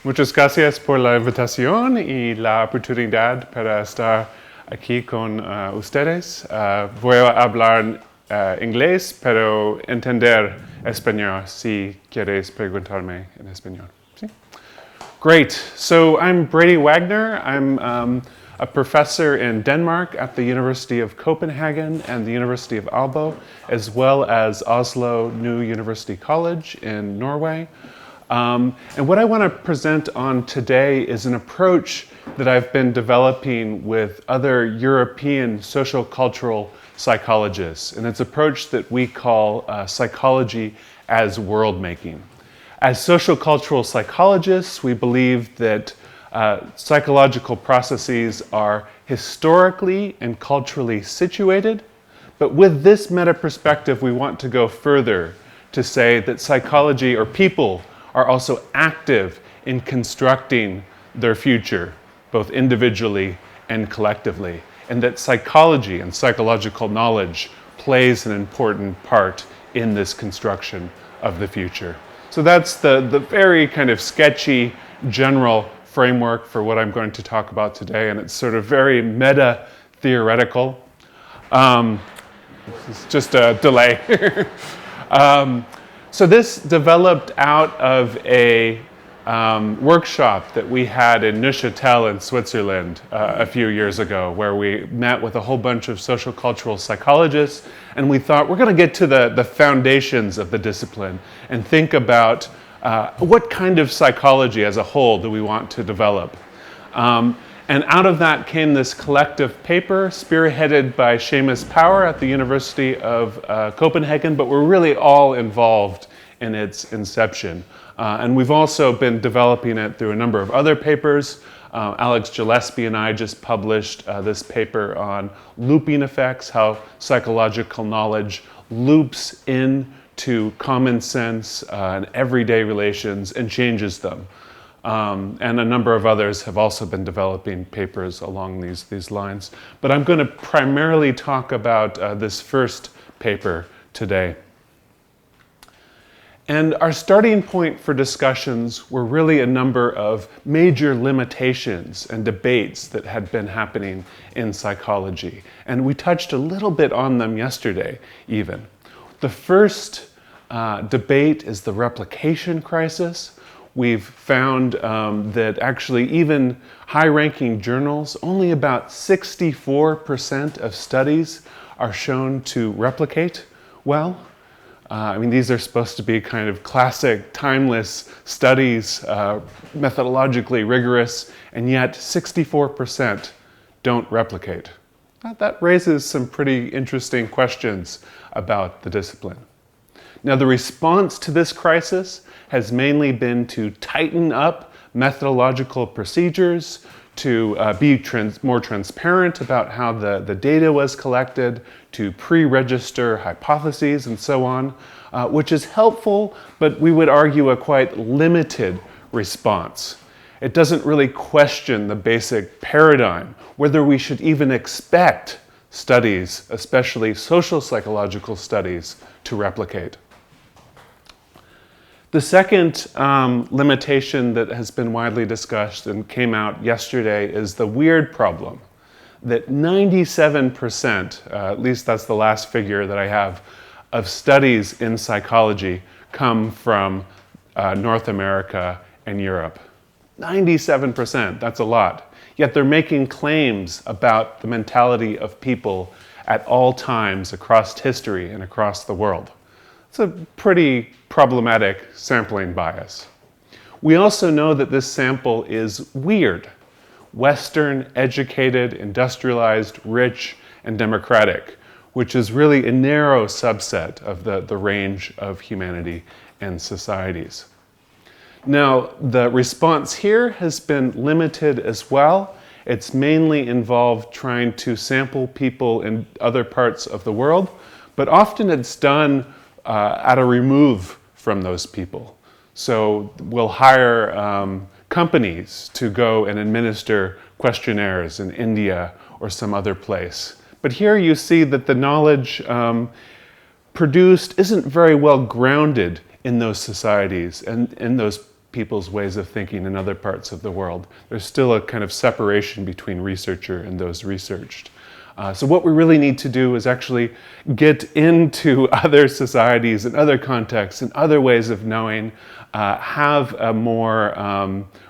Muchas gracias por la invitación y la oportunidad para estar aquí con ustedes. Voy a hablar inglés, pero entender español si quieres preguntarme en español. ¿Sí? Great. So I'm Brady Wagoner. I'm a professor in Denmark at the University of Copenhagen and the University of Aalborg, as well as Oslo New University College in Norway. And what I want to present on today is an approach that I've been developing with other European social cultural psychologists, and it's an approach that we call psychology as world making. As social cultural psychologists, we believe that psychological processes are historically and culturally situated, but with this meta perspective, we want to go further to say that psychology or people are also active in constructing their future, both individually and collectively, and that psychology and psychological knowledge plays an important part in this construction of the future. So that's the very kind of sketchy general framework for what I'm going to talk about today, and it's sort of very meta-theoretical. It's just a delay. So this developed out of a workshop that we had in Neuchâtel in Switzerland a few years ago, where we met with a whole bunch of social cultural psychologists, and we thought we're going to get to the foundations of the discipline and think about what kind of psychology as a whole do we want to develop. And out of that came this collective paper spearheaded by Seamus Power at the University of Copenhagen, but we're really all involved in its inception. And we've also been developing it through a number of other papers. Alex Gillespie and I just published this paper on looping effects, how psychological knowledge loops into common sense and everyday relations and changes them. And a number of others have also been developing papers along these lines. But I'm going to primarily talk about this first paper today. And our starting point for discussions were really a number of major limitations and debates that had been happening in psychology. And we touched a little bit on them yesterday, even. The first debate is the replication crisis. We've found that actually even high-ranking journals, only about 64% of studies are shown to replicate well. I mean, these are supposed to be kind of classic, timeless studies, methodologically rigorous, and yet 64% don't replicate. That raises some pretty interesting questions about the discipline. Now, the response to this crisis has mainly been to tighten up methodological procedures, to be more transparent about how the data was collected, to pre-register hypotheses and so on, which is helpful, but we would argue a quite limited response. It doesn't really question the basic paradigm, whether we should even expect studies, especially social psychological studies, to replicate. The second limitation that has been widely discussed and came out yesterday is the weird problem that 97%, at least that's the last figure that I have, of studies in psychology come from North America and Europe. 97%, that's a lot. Yet they're making claims about the mentality of people at all times across history and across the world. It's a pretty problematic sampling bias. We also know that this sample is weird. Western, educated, industrialized, rich, and democratic, which is really a narrow subset of the range of humanity and societies. Now, the response here has been limited as well. It's mainly involved trying to sample people in other parts of the world, but often it's done at a remove from those people. So we'll hire companies to go and administer questionnaires in India or some other place. But here you see that the knowledge produced isn't very well grounded in those societies and in those people's ways of thinking in other parts of the world. There's still a kind of separation between researcher and those researched. So what we really need to do is actually get into other societies and other contexts and other ways of knowing, have a more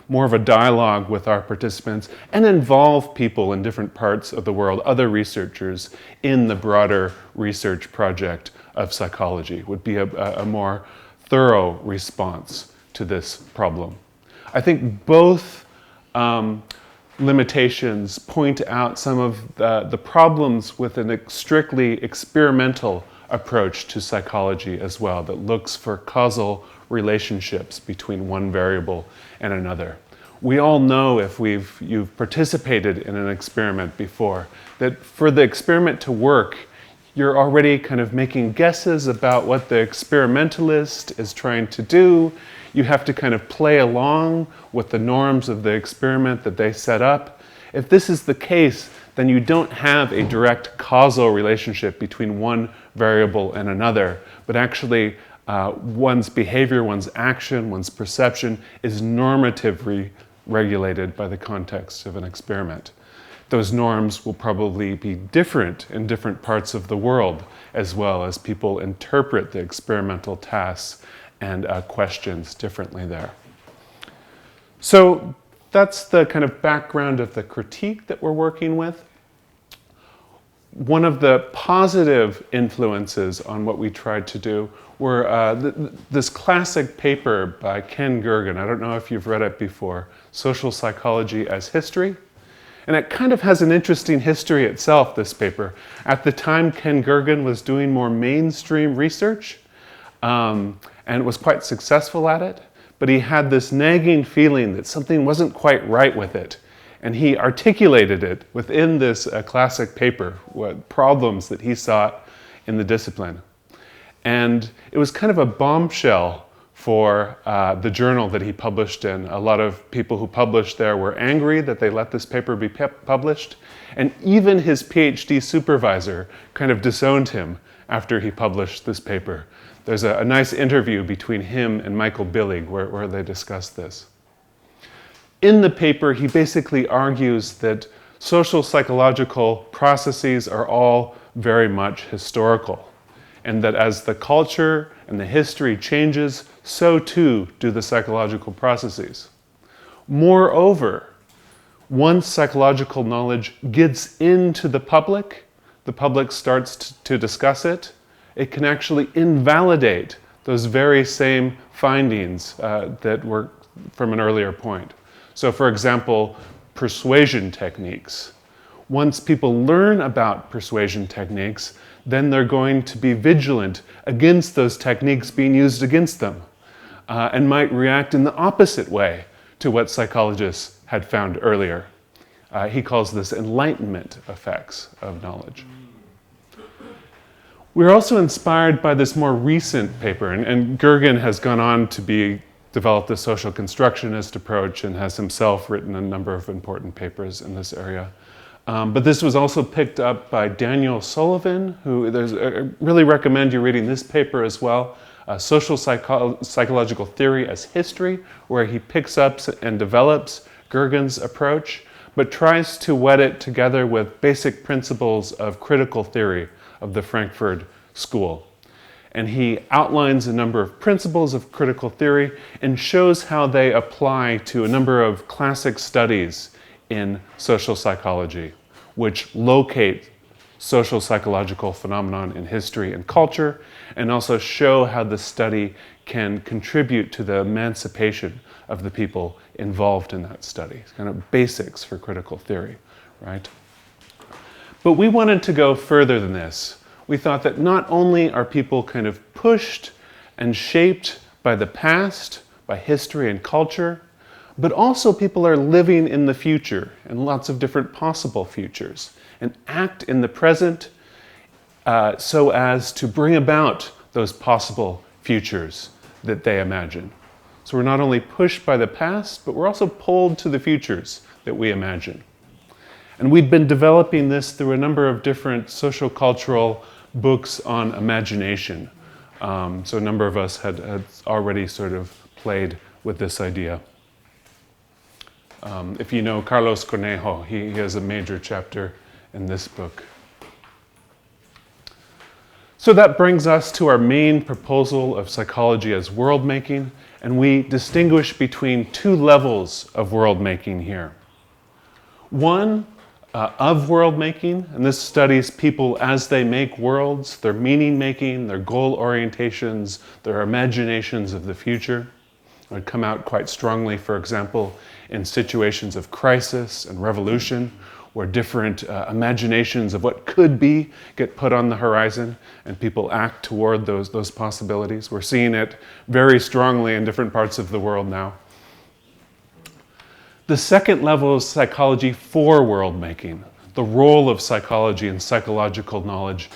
of a dialogue with our participants, and involve people in different parts of the world, other researchers, in the broader research project of psychology. Would be a more thorough response to this problem. I think both limitations point out some of the problems with a strictly experimental approach to psychology as well, that looks for causal relationships between one variable and another. We all know, if you've participated in an experiment before, that for the experiment to work, you're already kind of making guesses about what the experimentalist is trying to do. You have to kind of play along with the norms of the experiment that they set up. If this is the case, then you don't have a direct causal relationship between one variable and another, but actually one's behavior, one's action, one's perception is normatively regulated by the context of an experiment. Those norms will probably be different in different parts of the world, as well as people interpret the experimental tasks and questions differently there. So that's the kind of background of the critique that we're working with. One of the positive influences on what we tried to do were this classic paper by Ken Gergen. I don't know if you've read it before, Social Psychology as History. And it kind of has an interesting history itself, this paper. At the time, Ken Gergen was doing more mainstream research and was quite successful at it, but he had this nagging feeling that something wasn't quite right with it. And he articulated it within this classic paper, what problems that he saw in the discipline. And it was kind of a bombshell for the journal that he published in. A lot of people who published there were angry that they let this paper be published. And even his PhD supervisor kind of disowned him after he published this paper. There's a nice interview between him and Michael Billig where they discuss this. In the paper, he basically argues that social psychological processes are all very much historical, and that as the culture and the history changes, so too do the psychological processes. Moreover, once psychological knowledge gets into the public starts to discuss it, it can actually invalidate those very same findings that were from an earlier point. So for example, persuasion techniques. Once people learn about persuasion techniques, then they're going to be vigilant against those techniques being used against them and might react in the opposite way to what psychologists had found earlier. He calls this enlightenment effects of knowledge. We're also inspired by this more recent paper, and Gergen has gone on to develop the social constructionist approach and has himself written a number of important papers in this area. But this was also picked up by Daniel Sullivan, who I really recommend you reading this paper as well, Social Psychological Theory as History, where he picks up and develops Gergen's approach, but tries to wed it together with basic principles of critical theory of the Frankfurt School. And he outlines a number of principles of critical theory and shows how they apply to a number of classic studies in social psychology, which locate social psychological phenomenon in history and culture, and also show how the study can contribute to the emancipation of the people involved in that study. It's kind of basics for critical theory, right? But we wanted to go further than this. We thought that not only are people kind of pushed and shaped by the past, by history and culture, but also people are living in the future, and lots of different possible futures, and act in the present so as to bring about those possible futures that they imagine. So we're not only pushed by the past, but we're also pulled to the futures that we imagine. And we've been developing this through a number of different social-cultural books on imagination. So a number of us had already sort of played with this idea. If you know Carlos Cornejo, he has a major chapter in this book. So that brings us to our main proposal of psychology as world-making, and we distinguish between two levels of world-making here. One, of world-making, and this studies people as they make worlds, their meaning-making, their goal orientations, their imaginations of the future. It would come out quite strongly, for example, in situations of crisis and revolution, where different imaginations of what could be get put on the horizon and people act toward those possibilities. We're seeing it very strongly in different parts of the world now. The second level is psychology for world-making, the role of psychology and psychological knowledge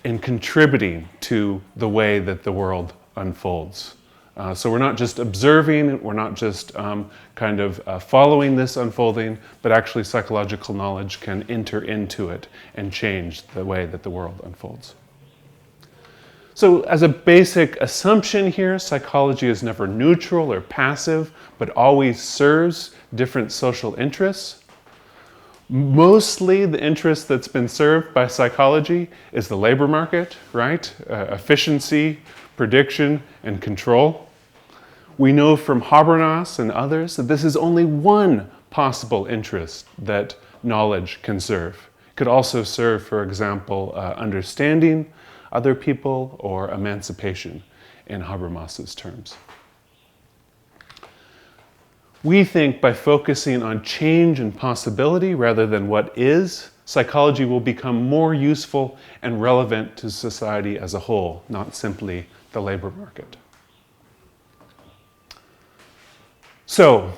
in contributing to the way that the world unfolds. So we're not just observing, we're not just following this unfolding, but actually psychological knowledge can enter into it and change the way that the world unfolds. So as a basic assumption here, psychology is never neutral or passive, but always serves different social interests. Mostly the interest that's been served by psychology is the labor market, right? Efficiency, prediction, and control. We know from Habermas and others that this is only one possible interest that knowledge can serve. It could also serve, for example, understanding other people or emancipation in Habermas's terms. We think by focusing on change and possibility rather than what is, psychology will become more useful and relevant to society as a whole, not simply the labor market. So,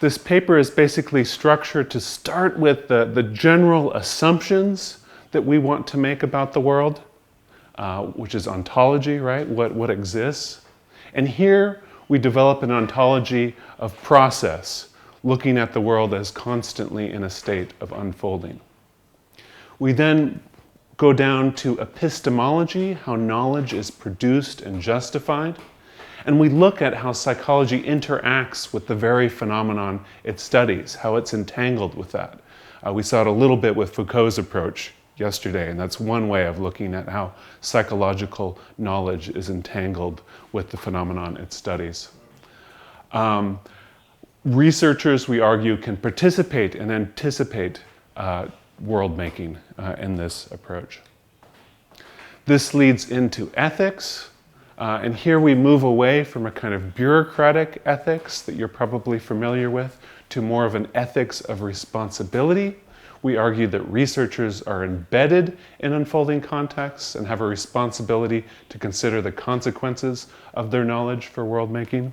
this paper is basically structured to start with the general assumptions that we want to make about the world, which is ontology, right? What exists. And here we develop an ontology of process, looking at the world as constantly in a state of unfolding. We then go down to epistemology, how knowledge is produced and justified. And we look at how psychology interacts with the very phenomenon it studies, how it's entangled with that. We saw it a little bit with Foucault's approach yesterday, and that's one way of looking at how psychological knowledge is entangled with the phenomenon it studies. Researchers, we argue, can participate and anticipate world-making in this approach. This leads into ethics. And here we move away from a kind of bureaucratic ethics that you're probably familiar with to more of an ethics of responsibility. We argue that researchers are embedded in unfolding contexts and have a responsibility to consider the consequences of their knowledge for world-making.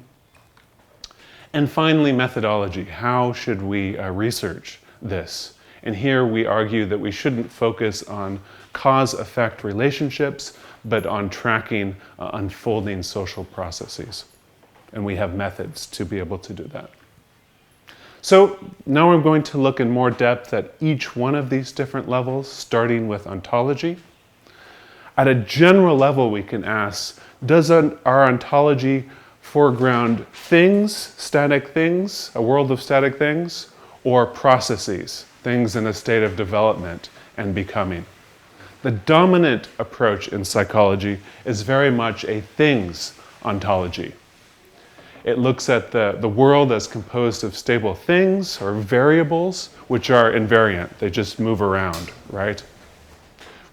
And finally, methodology. How should we research this? And here we argue that we shouldn't focus on cause-effect relationships, but on tracking unfolding social processes. And we have methods to be able to do that. So now we're going to look in more depth at each one of these different levels, starting with ontology. At a general level, we can ask, does our ontology foreground things, static things, a world of static things, or processes, things in a state of development and becoming? The dominant approach in psychology is very much a things ontology. It looks at the world as composed of stable things or variables, which are invariant. They just move around, right?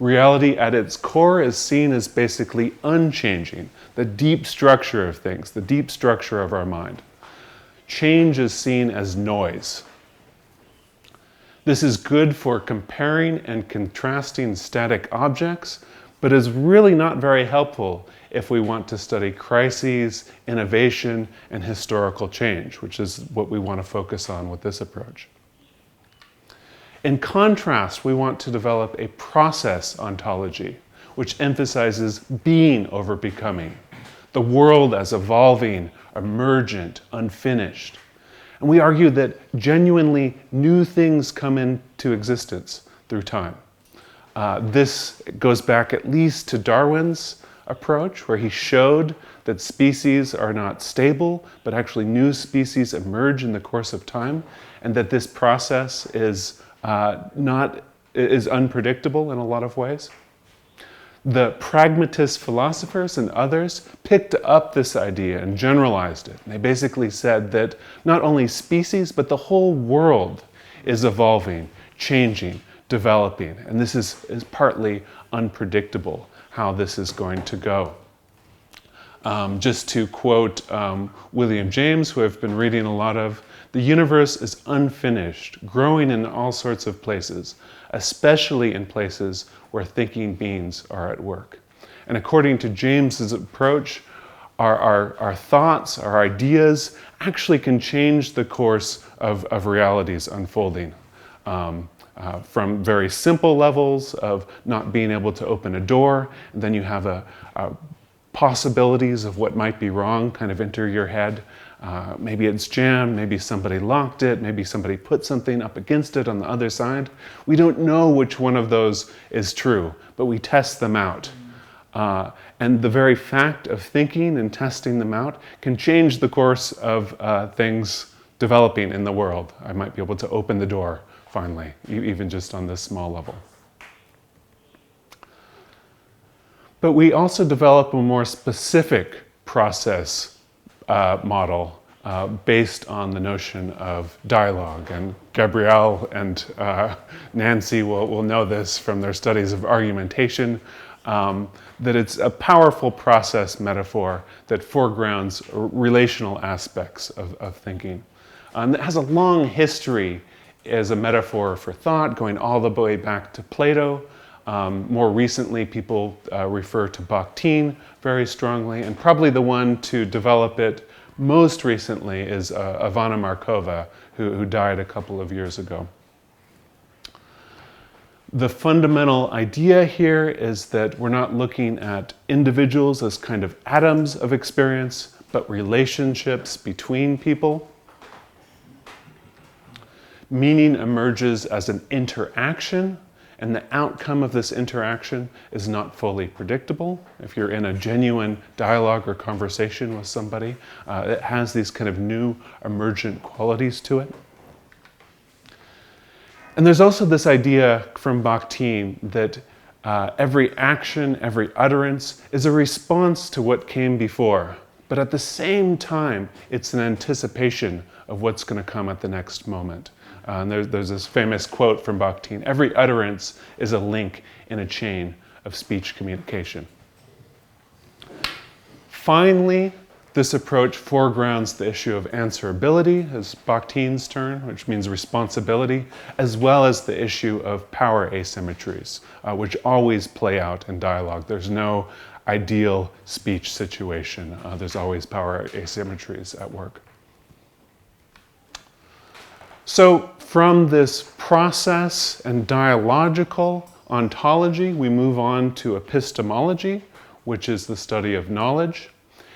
Reality at its core is seen as basically unchanging, the deep structure of things, the deep structure of our mind. Change is seen as noise. This is good for comparing and contrasting static objects, but is really not very helpful if we want to study crises, innovation, and historical change, which is what we want to focus on with this approach. In contrast, we want to develop a process ontology, which emphasizes being over becoming, the world as evolving, emergent, unfinished. And we argue that genuinely new things come into existence through time. This goes back at least to Darwin's approach, where he showed that species are not stable, but actually new species emerge in the course of time, and that this process is unpredictable in a lot of ways. The pragmatist philosophers and others picked up this idea and generalized it. And they basically said that not only species, but the whole world is evolving, changing, developing. And this is partly unpredictable how this is going to go. Just to quote William James, who I've been reading a lot of, the universe is unfinished, growing in all sorts of places, especially in places where thinking beings are at work. And according to James's approach, our thoughts, our ideas actually can change the course of realities unfolding. From very simple levels of not being able to open a door, and then you have possibilities of what might be wrong kind of enter your head. Maybe it's jammed, maybe somebody locked it, maybe somebody put something up against it on the other side. We don't know which one of those is true, but we test them out. And the very fact of thinking and testing them out can change the course of things developing in the world. I might be able to open the door finally, even just on this small level. But we also develop a more specific process model based on the notion of dialogue. And Gabrielle and Nancy will know this from their studies of argumentation, that it's a powerful process metaphor that foregrounds relational aspects of thinking. That has a long history as a metaphor for thought, going all the way back to Plato. More recently, people refer to Bakhtin very strongly, and probably the one to develop it most recently is Ivana Markova, who died a couple of years ago. The fundamental idea here is that we're not looking at individuals as kind of atoms of experience, but relationships between people. Meaning emerges as an interaction, and the outcome of this interaction is not fully predictable. If you're in a genuine dialogue or conversation with somebody, it has these kind of new emergent qualities to it. And there's also this idea from Bakhtin that every action, every utterance is a response to what came before. But at the same time, it's an anticipation of what's going to come at the next moment. And there's this famous quote from Bakhtin: every utterance is a link in a chain of speech communication. Finally, this approach foregrounds the issue of answerability, as Bakhtin's term, which means responsibility, as well as the issue of power asymmetries, which always play out in dialogue. There's no ideal speech situation. There's always power asymmetries at work. So from this process and dialogical ontology, we move on to epistemology, which is the study of knowledge.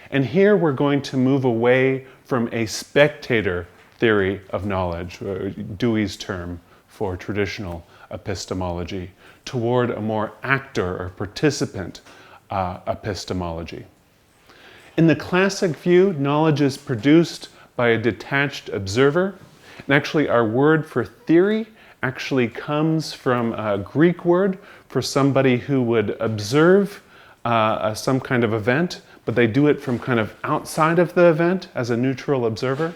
And here we're going to move away from a spectator theory of knowledge, Dewey's term for traditional epistemology, toward a more actor or participant epistemology. In the classic view, knowledge is produced by a detached observer. And actually, our word for theory actually comes from a Greek word for somebody who would observe some kind of event, but they do it from kind of outside of the event as a neutral observer.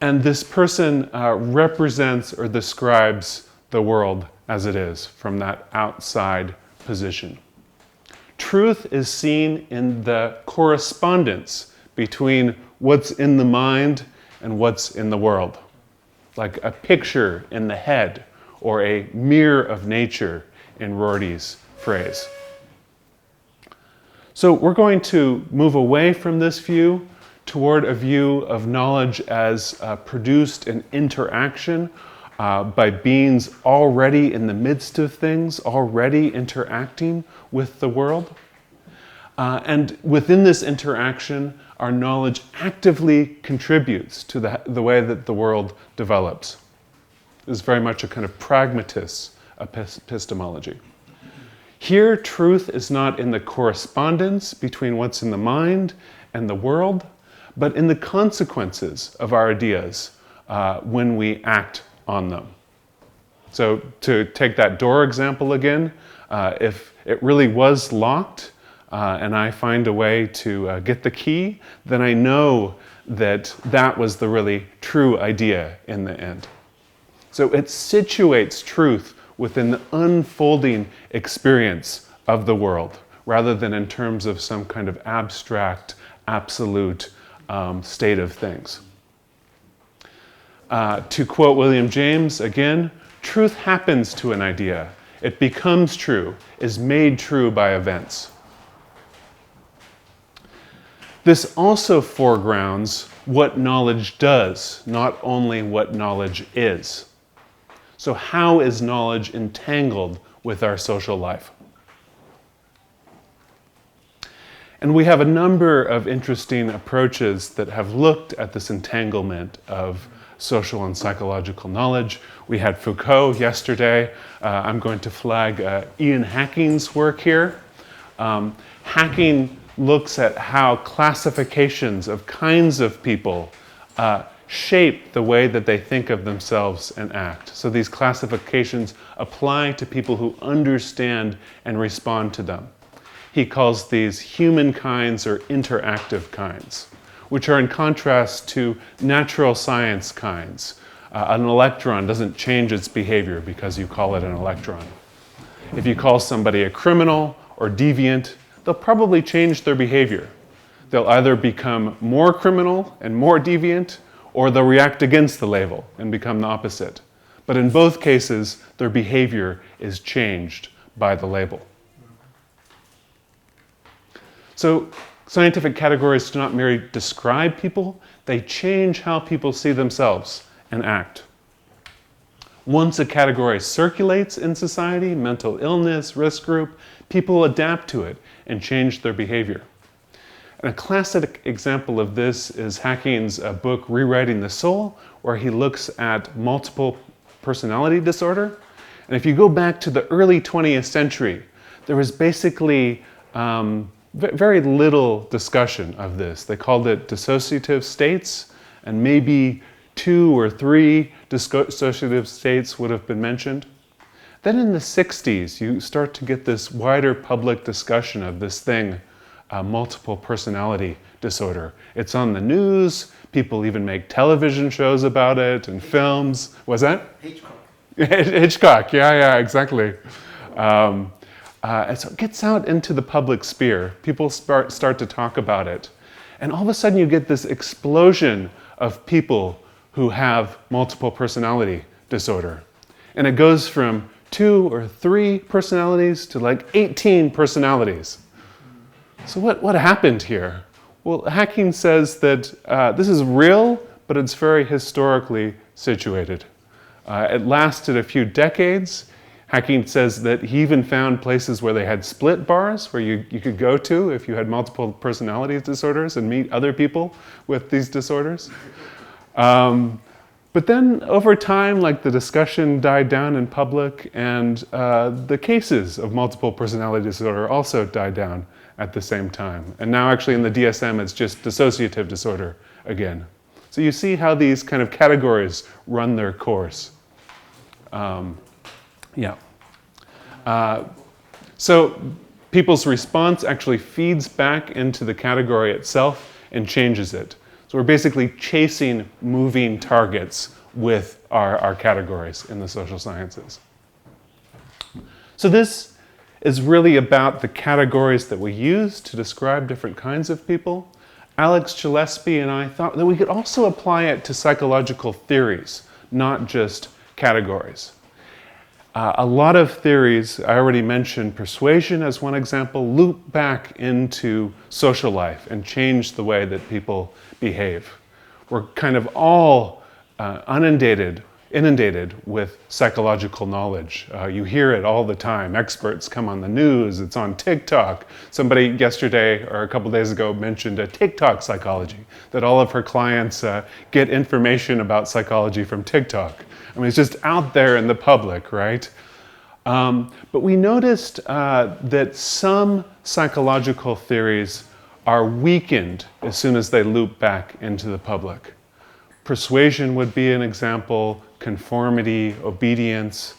And this person represents or describes the world as it is from that outside position. Truth is seen in the correspondence between what's in the mind and what's in the world, like a picture in the head or a mirror of nature in Rorty's phrase. So we're going to move away from this view toward a view of knowledge as produced in interaction by beings already in the midst of things, already interacting with the world. And within this interaction, our knowledge actively contributes to the way that the world develops. It's very much a kind of pragmatist epistemology. Here, truth is not in the correspondence between what's in the mind and the world, but in the consequences of our ideas when we act on them. So to take that door example again, if it really was locked and I find a way to get the key, then I know that that was the really true idea in the end. So it situates truth within the unfolding experience of the world, rather than in terms of some kind of abstract, absolute state of things. To quote William James again, truth happens to an idea. It becomes true, is made true by events. This also foregrounds what knowledge does, not only what knowledge is. So how is knowledge entangled with our social life? And we have a number of interesting approaches that have looked at this entanglement of social and psychological knowledge. We had Foucault yesterday. I'm going to flag Ian Hacking's work here. Hacking looks at how classifications of kinds of people shape the way that they think of themselves and act. So these classifications apply to people who understand and respond to them. He calls these human kinds or interactive kinds, which are in contrast to natural science kinds. An electron doesn't change its behavior because you call it an electron. If you call somebody a criminal or deviant, they'll probably change their behavior. They'll either become more criminal and more deviant, or they'll react against the label and become the opposite. But in both cases, their behavior is changed by the label. So scientific categories do not merely describe people, they change how people see themselves and act. Once a category circulates in society, mental illness, risk group, people adapt to it and change their behavior. And a classic example of this is Hacking's book, Rewriting the Soul, where he looks at multiple personality disorder. And if you go back to the early 20th century, there was basically very little discussion of this. They called it dissociative states, and maybe 2 or 3 dissociative states would have been mentioned. Then in the 60s, you start to get this wider public discussion of this thing, multiple personality disorder. It's on the news, people even make television shows about it and films. Was that? Hitchcock. Hitchcock, yeah, exactly. And so it gets out into the public sphere. People start to talk about it. And all of a sudden you get this explosion of people who have multiple personality disorder. And it goes from 2 or 3 personalities to like 18 personalities. So what happened here? Well, Hacking says that this is real, but it's very historically situated. It lasted a few decades. Hacking says that he even found places where they had split bars where you could go to if you had multiple personality disorders and meet other people with these disorders. But then over time, like the discussion died down in public, and the cases of multiple personality disorder also died down at the same time. And now actually in the DSM, it's just dissociative disorder again. So you see how these kind of categories run their course. So people's response actually feeds back into the category itself and changes it. So we're basically chasing moving targets with our categories in the social sciences. So this is really about the categories that we use to describe different kinds of people. Alex Gillespie and I thought that we could also apply it to psychological theories, not just categories. A lot of theories, I already mentioned persuasion as one example, loop back into social life and change the way that people behave. We're kind of all inundated with psychological knowledge. You hear it all the time. Experts come on the news, it's on TikTok. Somebody yesterday or a couple days ago mentioned a TikTok psychology, that all of her clients get information about psychology from TikTok. I mean, it's just out there in the public, right? But we noticed that some psychological theories are weakened as soon as they loop back into the public. Persuasion would be an example, conformity, obedience,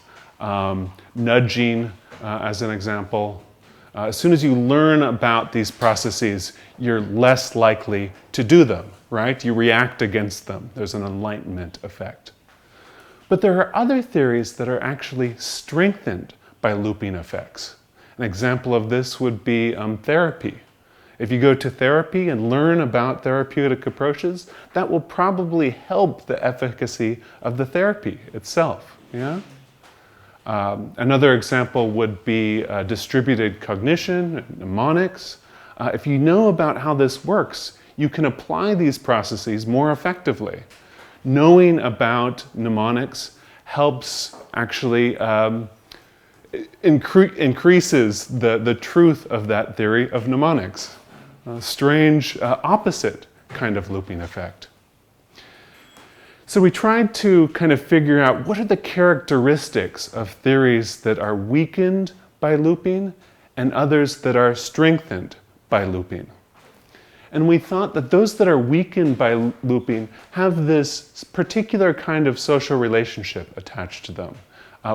nudging as an example. As soon as you learn about these processes, you're less likely to do them, right? You react against them. There's an enlightenment effect. But there are other theories that are actually strengthened by looping effects. An example of this would be therapy. If you go to therapy and learn about therapeutic approaches, that will probably help the efficacy of the therapy itself. Yeah? Another example would be distributed cognition, mnemonics. If you know about how this works, you can apply these processes more effectively. Knowing about mnemonics helps actually increases the truth of that theory of mnemonics. A strange opposite kind of looping effect. So we tried to kind of figure out what are the characteristics of theories that are weakened by looping and others that are strengthened by looping. And we thought that those that are weakened by looping have this particular kind of social relationship attached to them,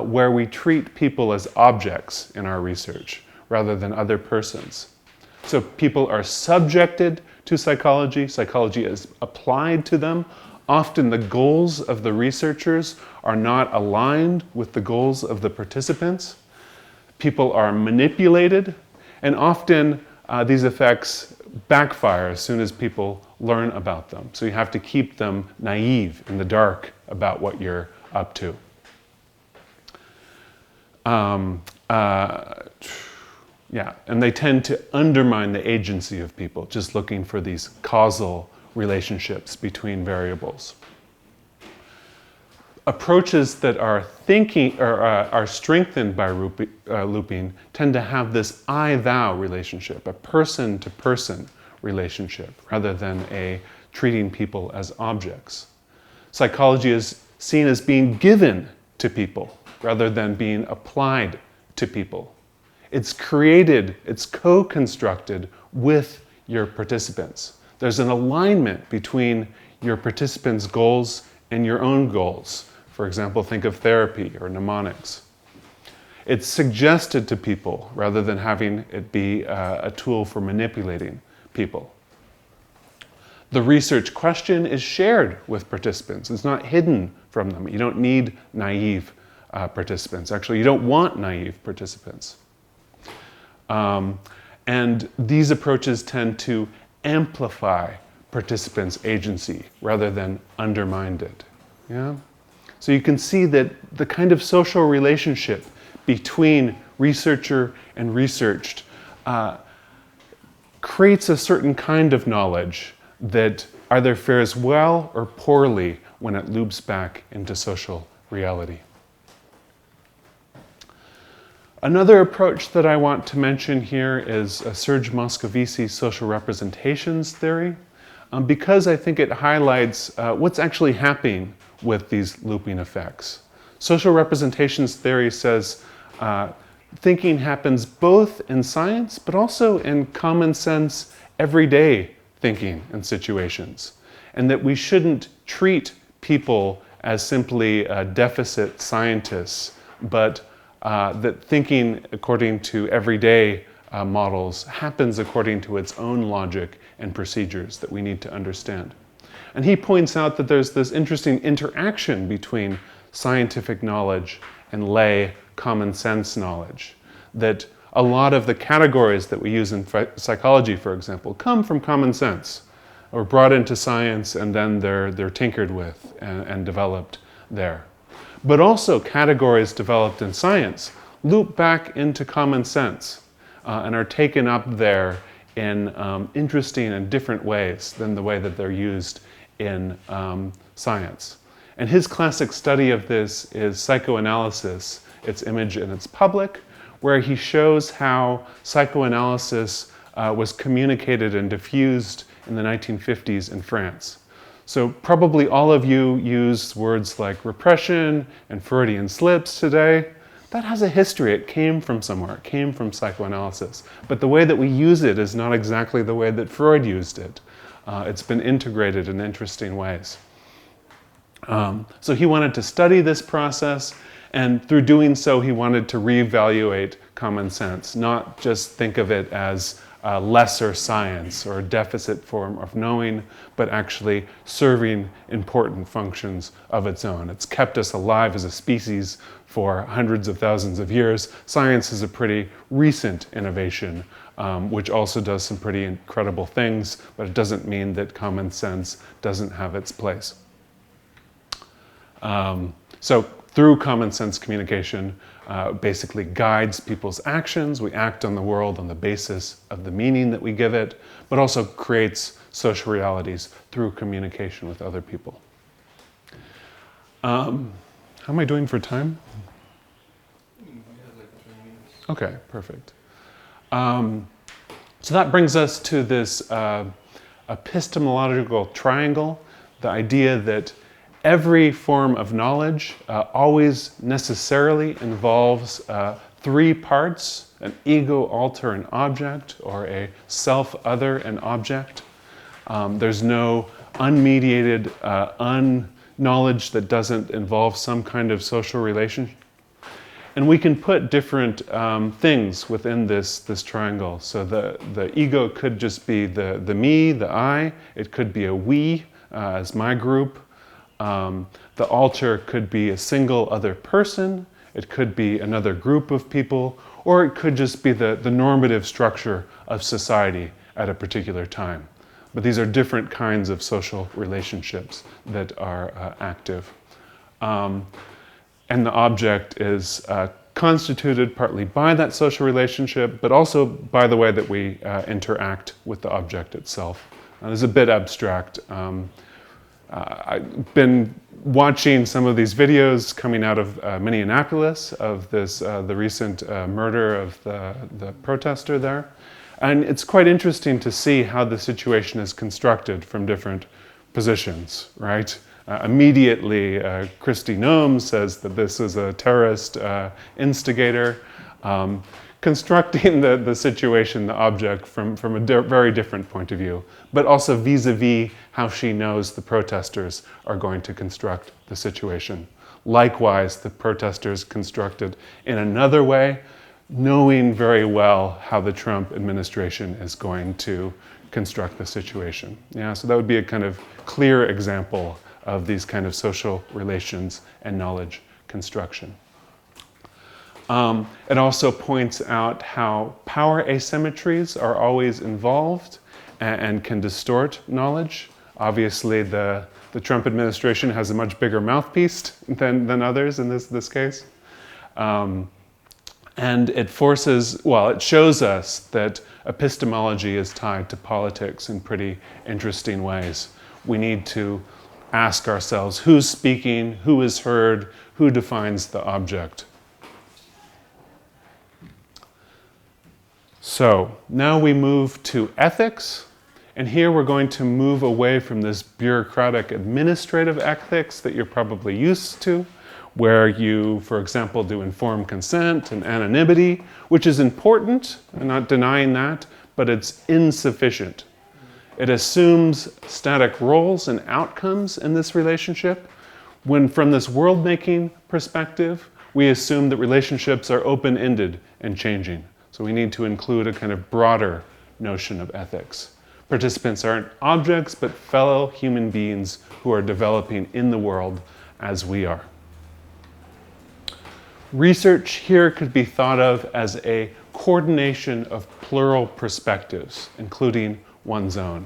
where we treat people as objects in our research rather than other persons. So people are subjected to psychology, psychology is applied to them. Often the goals of the researchers are not aligned with the goals of the participants. People are manipulated, and often these effects backfire as soon as people learn about them. So you have to keep them naive in the dark about what you're up to. Yeah, and they tend to undermine the agency of people, just looking for these causal relationships between variables. Approaches that are thinking or are strengthened by looping tend to have this I-thou relationship, a person-to-person relationship, rather than a treating people as objects. Psychology is seen as being given to people rather than being applied to people. It's created, it's co-constructed with your participants. There's an alignment between your participants' goals and your own goals. For example, think of therapy or mnemonics. It's suggested to people rather than having it be a tool for manipulating people. The research question is shared with participants. It's not hidden from them. You don't need naive participants. Actually, you don't want naive participants. And these approaches tend to amplify participants' agency rather than undermine it. Yeah? So you can see that the kind of social relationship between researcher and researched creates a certain kind of knowledge that either fares well or poorly when it loops back into social reality. Another approach that I want to mention here is Serge Moscovici's social representations theory, because I think it highlights what's actually happening with these looping effects. Social representations theory says thinking happens both in science, but also in common sense, everyday thinking and situations, and that we shouldn't treat people as simply deficit scientists, but that thinking according to everyday models happens according to its own logic and procedures that we need to understand. And he points out that there's this interesting interaction between scientific knowledge and lay common sense knowledge, that a lot of the categories that we use in psychology, for example, come from common sense, or brought into science and then they're tinkered with and developed there. But also categories developed in science loop back into common sense and are taken up there in interesting and different ways than the way that they're used in science. And his classic study of this is Psychoanalysis, Its Image and Its Public, where he shows how psychoanalysis was communicated and diffused in the 1950s in France. So probably all of you use words like repression and Freudian slips today. that has a history. It came from somewhere. It came from psychoanalysis. But the way that we use it is not exactly the way that Freud used it. It's been integrated in interesting ways. So he wanted to study this process, and through doing so, he wanted to reevaluate common sense, not just think of it as a lesser science or a deficit form of knowing, but actually serving important functions of its own. It's kept us alive as a species for hundreds of thousands of years. Science is a pretty recent innovation, which also does some pretty incredible things, but it doesn't mean that common sense doesn't have its place. So through common sense communication, basically guides people's actions. We act on the world on the basis of the meaning that we give it, but also creates social realities through communication with other people. How am I doing for time? Okay, perfect. So that brings us to this epistemological triangle, the idea that every form of knowledge always necessarily involves three parts: an ego, alter, and object, or a self, other, and object. There's no unmediated knowledge that doesn't involve some kind of social relationship. And we can put different things within this triangle. So the ego could just be the me, the I. It could be a we, as my group. The alter could be a single other person, it could be another group of people, or it could just be the normative structure of society at a particular time. But these are different kinds of social relationships that are active. And the object is constituted partly by that social relationship, but also by the way that we interact with the object itself. This is a bit abstract. I've been watching some of these videos coming out of Minneapolis of the recent murder of the protester there. And it's quite interesting to see how the situation is constructed from different positions, right? Immediately, Kristi Noem says that this is a terrorist instigator, constructing the situation, the object, from a very different point of view, but also vis-a-vis how she knows the protesters are going to construct the situation. Likewise, the protesters constructed in another way, knowing very well how the Trump administration is going to construct the situation. Yeah, so that would be a kind of clear example of these kind of social relations and knowledge construction. It also points out how power asymmetries are always involved and can distort knowledge. Obviously, the Trump administration has a much bigger mouthpiece than others in this case. And it shows us that epistemology is tied to politics in pretty interesting ways. We need to ask ourselves who's speaking, who is heard, who defines the object. So now we move to ethics, and here we're going to move away from this bureaucratic administrative ethics that you're probably used to, where you, for example, do informed consent and anonymity, which is important, I'm not denying that, but it's insufficient. It assumes static roles and outcomes in this relationship, when from this world-making perspective, we assume that relationships are open-ended and changing. So we need to include a kind of broader notion of ethics. Participants aren't objects, but fellow human beings who are developing in the world as we are. Research here could be thought of as a coordination of plural perspectives, including one's own.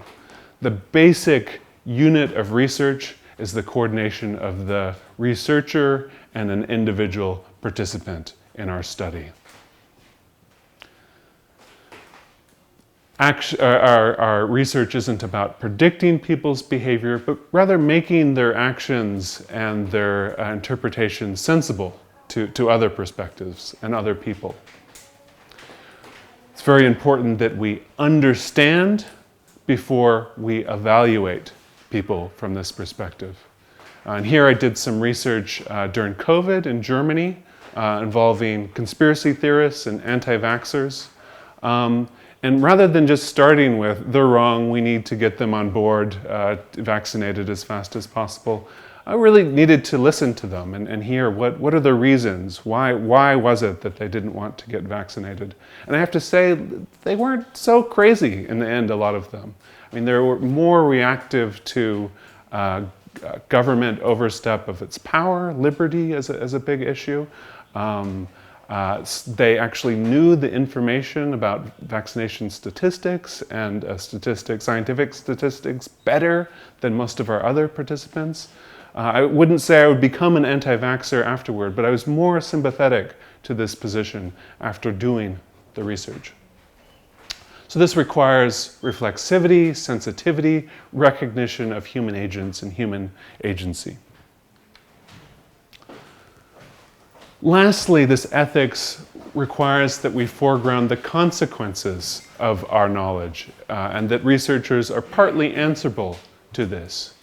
The basic unit of research is the coordination of the researcher and an individual participant in our study. Our research isn't about predicting people's behavior, but rather making their actions and their interpretations sensible to other perspectives and other people. It's very important that we understand before we evaluate people from this perspective. And here I did some research during COVID in Germany, involving conspiracy theorists and anti-vaxxers. And rather than just starting with, they're wrong, we need to get them on board, vaccinated as fast as possible, I really needed to listen to them and hear what are the reasons, why was it that they didn't want to get vaccinated. And I have to say, they weren't so crazy in the end, a lot of them. I mean, they were more reactive to government overstep of its power, liberty as a big issue. They actually knew the information about vaccination statistics and scientific statistics better than most of our other participants. I wouldn't say I would become an anti-vaxxer afterward, but I was more sympathetic to this position after doing the research. So this requires reflexivity, sensitivity, recognition of human agents and human agency. Lastly, this ethics requires that we foreground the consequences of our knowledge, and that researchers are partly answerable to this.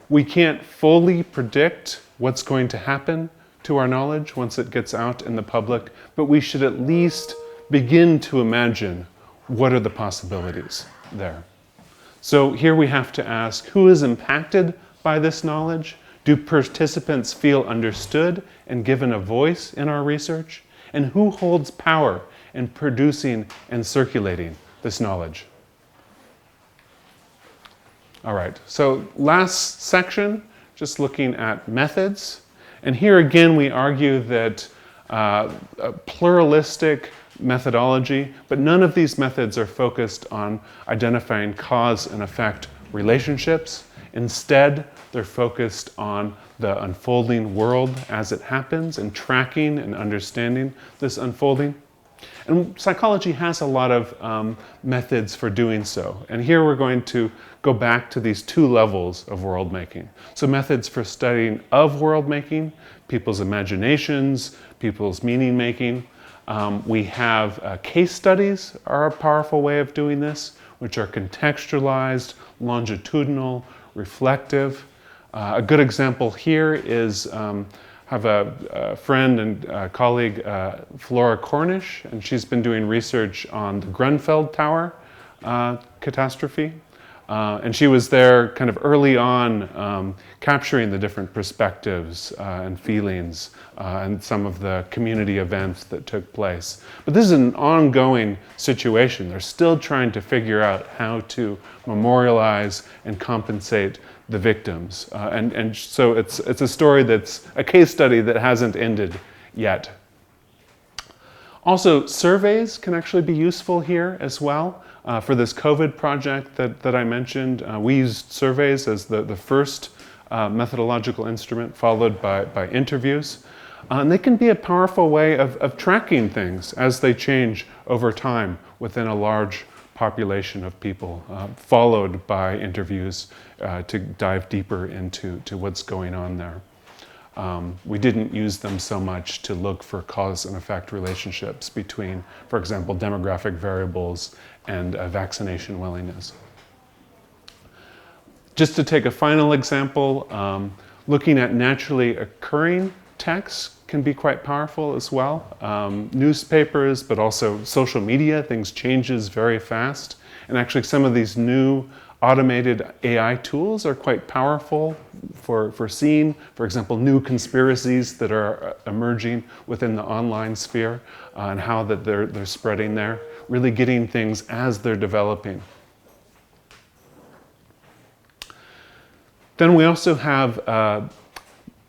We can't fully predict what's going to happen to our knowledge once it gets out in the public, but we should at least begin to imagine what are the possibilities there. So here we have to ask, who is impacted by this knowledge? Do participants feel understood and given a voice in our research? And who holds power in producing and circulating this knowledge? All right, so last section, just looking at methods. And here again, we argue that a pluralistic methodology, but none of these methods are focused on identifying cause and effect relationships. Instead, they're focused on the unfolding world as it happens and tracking and understanding this unfolding. And psychology has a lot of methods for doing so. And here we're going to go back to these two levels of world making. So methods for studying of world making, people's imaginations, people's meaning making. We have case studies are a powerful way of doing this, which are contextualized, longitudinal, reflective. A good example here is have a friend and colleague, Flora Cornish, and she's been doing research on the Grenfell Tower catastrophe. And she was there kind of early on, capturing the different perspectives and feelings and some of the community events that took place. But this is an ongoing situation. They're still trying to figure out how to memorialize and compensate the victims. And so it's a story that's a case study that hasn't ended yet. Also, surveys can actually be useful here as well. For this COVID project that I mentioned, we used surveys as the first methodological instrument, followed by interviews. And they can be a powerful way of tracking things as they change over time within a large population of people, followed by interviews to dive deeper into what's going on there. We didn't use them so much to look for cause and effect relationships between, for example, demographic variables and vaccination willingness. Just to take a final example, looking at naturally occurring texts can be quite powerful as well. Newspapers, but also social media, things changes very fast. And actually some of these new automated AI tools are quite powerful for seeing, for example, new conspiracies that are emerging within the online sphere and how that they're spreading there, really getting things as they're developing. Then we also have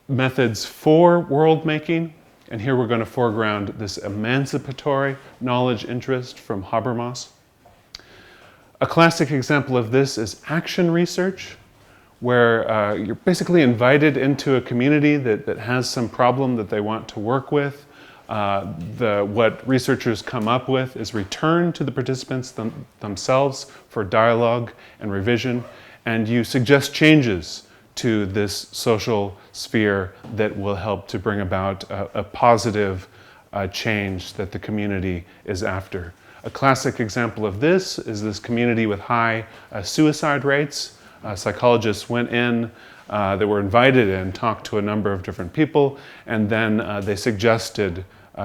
methods for world making, and here we're going to foreground this emancipatory knowledge interest from Habermas. A classic example of this is action research, where you're basically invited into a community that has some problem that they want to work with. What researchers come up with is returned to the participants themselves for dialogue and revision, and you suggest changes to this social sphere that will help to bring about a positive change that the community is after. A classic example of this is this community with high suicide rates. Psychologists went in, they were invited in, talked to a number of different people, and then they suggested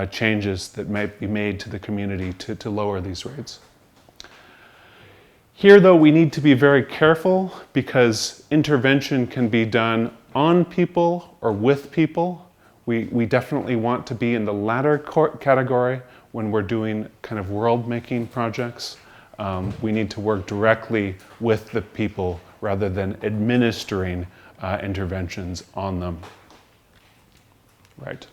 changes that might be made to the community to lower these rates. Here, though, we need to be very careful because intervention can be done on people or with people. We definitely want to be in the latter category when we're doing kind of world-making projects. We need to work directly with the people rather than administering interventions on them. Right.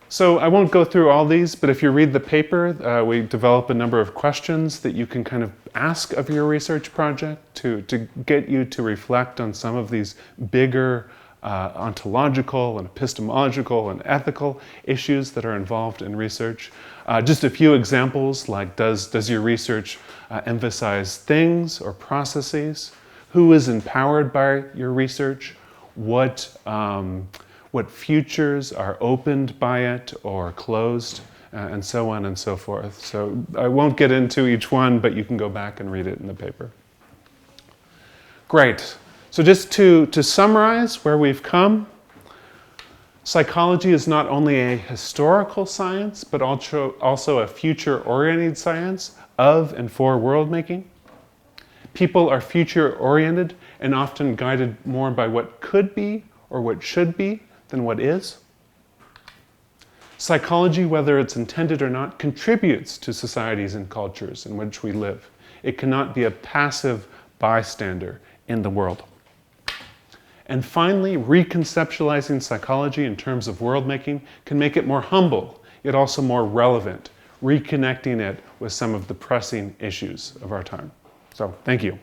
So I won't go through all these, but if you read the paper, we develop a number of questions that you can kind of ask of your research project to get you to reflect on some of these bigger ontological and epistemological and ethical issues that are involved in research. Just a few examples, like does your research emphasize things or processes? Who is empowered by your research? What futures are opened by it or closed, and so on and so forth. So I won't get into each one, but you can go back and read it in the paper. Great. So just to summarize where we've come, psychology is not only a historical science, but also a future-oriented science of and for world-making. People are future-oriented and often guided more by what could be or what should be than what is. Psychology, whether it's intended or not, contributes to societies and cultures in which we live. It cannot be a passive bystander in the world. And finally, reconceptualizing psychology in terms of world-making can make it more humble, yet also more relevant, reconnecting it with some of the pressing issues of our time. So, thank you.